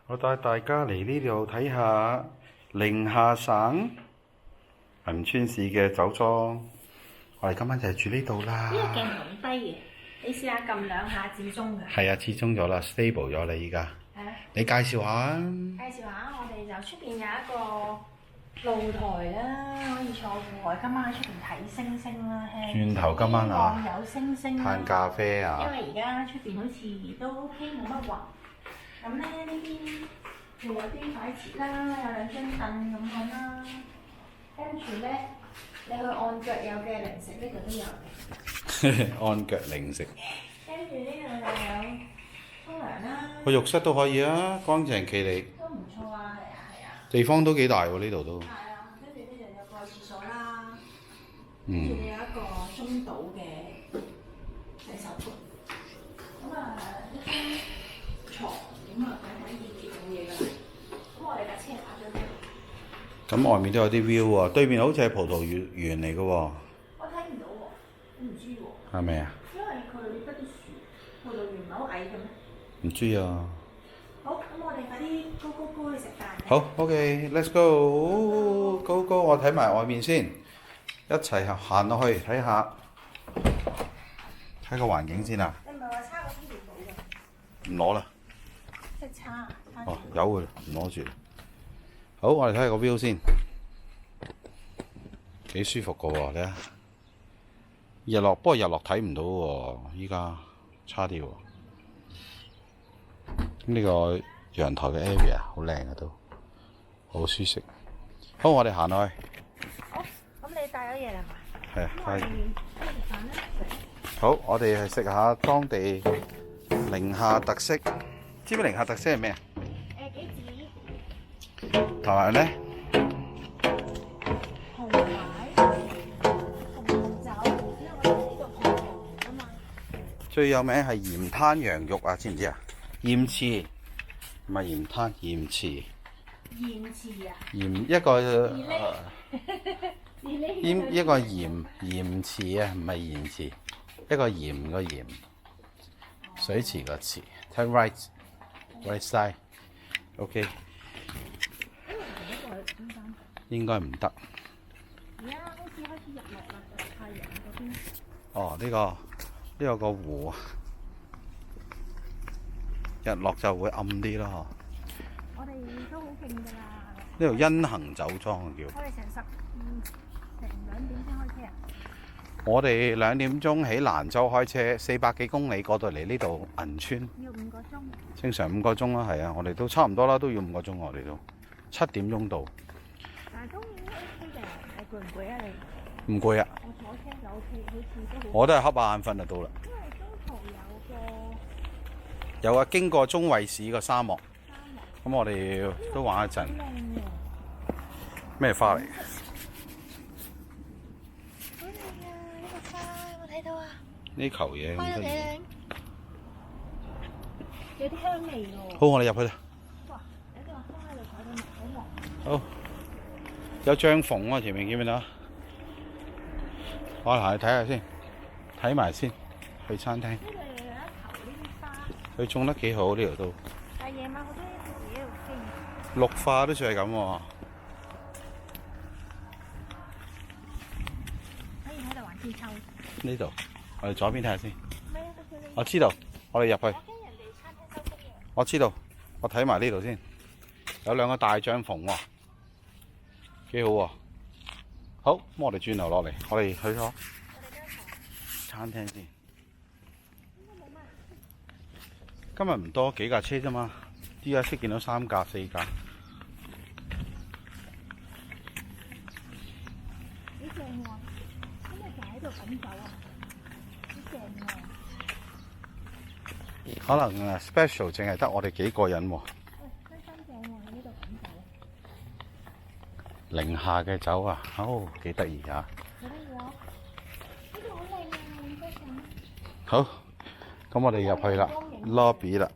我帶大家嚟呢度睇下寧夏省銀川市嘅酒莊。我哋今晚就係住呢度啦。呢個鏡頭好低嘅，你試下撳兩下至中㗎。係啊，至中咗啦 ，stable 咗啦依家。係啊。你介紹下啊？介紹下，我哋就出邊有一個露台啦，可以坐戶外。今晚喺出邊睇星星啦，轉頭今晚啊，有星星啦。嘆咖啡啊。因為而家出邊好似都 OK，冇乜雲。咁咧呢邊仲有啲擺設啦，有兩張凳咁樣啦。跟住咧，你去按腳有嘅零食呢度都有嘅。按腳零食。跟住呢度又有沖涼啦。個浴室都可以啊，乾淨企理。都唔錯啊，係啊係啊。地方都幾大喎，呢度都。係啊，跟住呢度有個廁所啦。嗯。跟住你有一個中島嘅洗手盆。咁啊，一張床咁啊，簡簡潔潔冇嘢㗎啦。咁我哋架車擺咗邊？咁外面都有啲 view 喎，對面好似係葡萄園嚟嘅喎。我睇唔到喎，我唔知喎。係咪啊？因為佢得啲樹，葡萄園唔係好矮嘅咩？唔知啊。好，咁我哋快啲高去食飯。好 ，OK，let's go，go，我睇埋外面先，一齊行落去睇下，睇個環境先啊。你唔係話叉個天線寶嘅？唔攞啦。識叉。哦，有嘅，唔攞住。好，我哋睇下個 view 先，幾舒服嘅喎，你睇。日落，不過日落睇唔到喎，依家差啲喎。呢個陽台嘅 area 好靚啊，都好舒適。好，我哋行落去。好，咁你帶咗嘢啦嘛？係啊，咁我哋食飯啦。好，我哋去食下當地寧夏特色。知唔知寧夏特色係咩啊？杞子。同埋咧？紅牌、紅酒，因為我哋呢度葡萄啊嘛。最有名係鹽灘羊肉啊，知唔知啊？鹽池，唔係鹽灘，鹽池。鹽池啊？鹽一個一個鹽池啊，唔係鹽池，一個鹽個鹽，水池個池。睇 right side，OK。應該唔得。而家好似開始日落啦，就太陽嗰邊。哦，呢個個湖，日落就會暗啲咯。我哋都好勁㗎啦。呢度欣恒酒莊叫。我哋成2點先開車啊！我哋2點鐘喺蘭州開車，400幾公里過到嚟呢度銀川。要5個鐘。正常5個鐘啦，係啊，我哋都差唔多啦，都要5個鐘，我哋都7點鐘到。但係都 OK 嘅，你攰唔攰啊你？唔攰啊！我坐車就 OK，好似都好。我都係瞌眼瞓就到啦。因為中途有啊，經過中衛市個沙漠。咁我哋都玩一陣。咩花嚟嘅？好靚啊！呢個花有冇睇到啊？呢球嘢花都幾咁得意。靚，有啲香味喎。好，我哋入去啦。哇！有啲花喺度擺到好黃。好，有帳篷喎，前面見唔見到？我哋行去睇下先，睇埋先，去餐廳。呢度又有一頭呢啲花。佢種得幾好呢度都。但係夜晚好多呢條嘢喺度傾。綠化都算係咁喎。可以喺度玩千秋。呢度，我哋左邊睇下先。咩都叫你。我知道，我哋入去。我驚人哋餐廳收工嘅。我知道，我睇埋呢度先。有2個大帳篷喎，幾好喎。好，咁我哋轉頭落嚟，我哋去咗餐廳先。今日唔多，幾架車啫嘛。依家先見到3架、4架。幾正喎！今日就喺度品酒啊，幾正喎！可能special 淨係得我哋幾個人喎。喂，真心正喎！喺呢度品酒。寧夏嘅酒啊，幾得意啊！好得意喎！呢度好靚啊，影張相。好，咁我哋入去啦，lobby 啦。